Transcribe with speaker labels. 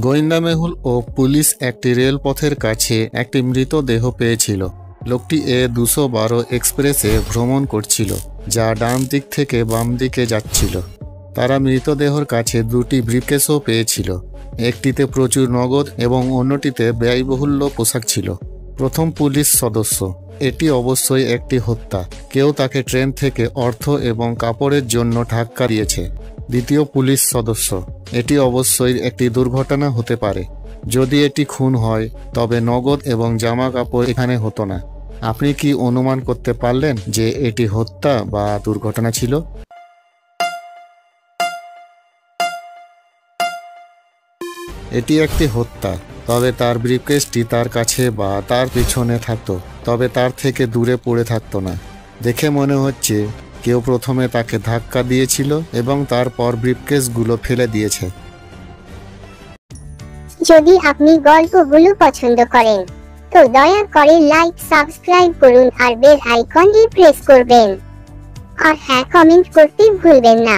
Speaker 1: গোয়েন্দা মেহুল ও পুলিশ একটি রেলপথের কাছে একটি মৃতদেহ পেয়েছিল। লোকটি A212 এক্সপ্রেসে ভ্রমণ করছিল, যা ডান দিক থেকে বাম দিকে যাচ্ছিল। তারা মৃতদেহর কাছে দুটি ব্রিফকেসও পেয়েছিল। একটিতে প্রচুর নগদ এবং অন্যটিতে ব্যয়বহুল্য পোশাক ছিল। প্রথম পুলিশ সদস্য: এটি অবশ্যই একটি হত্যা। কেউ তাকে ট্রেন থেকে অর্থ এবং কাপড়ের জন্য ধাক্কা দিয়েছে। দ্বিতীয় পুলিশ সদস্য: এটি অবশ্যই একটি দুর্ঘটনা হতে পারে। যদি এটি খুন হয়, তবে নগদ এবং জামা কাপড় এখানে হতো না। আপনি কি অনুমান করতে পারলেন যে এটি হত্যা বা দুর্ঘটনা ছিল? এটি একটি হত্যা, তবে তার ব্রিফকেসটি তার কাছে বা তার পিছনে থাকতো, তবে তার থেকে দূরে পড়ে থাকতো না। দেখে মনে হচ্ছে কেউ প্রথমে তাকে ধাক্কা দিয়েছিল এবং তারপর ব্রিফকেসগুলো ফেলে দিয়েছে।
Speaker 2: যদি আপনি গল্পগুলো পছন্দ করেন, তো দয়া করে লাইক, সাবস্ক্রাইব করুন আর বেল আইকনটি প্রেস করবেন। আর হ্যাঁ, কমেন্ট করতে ভুলবেন না।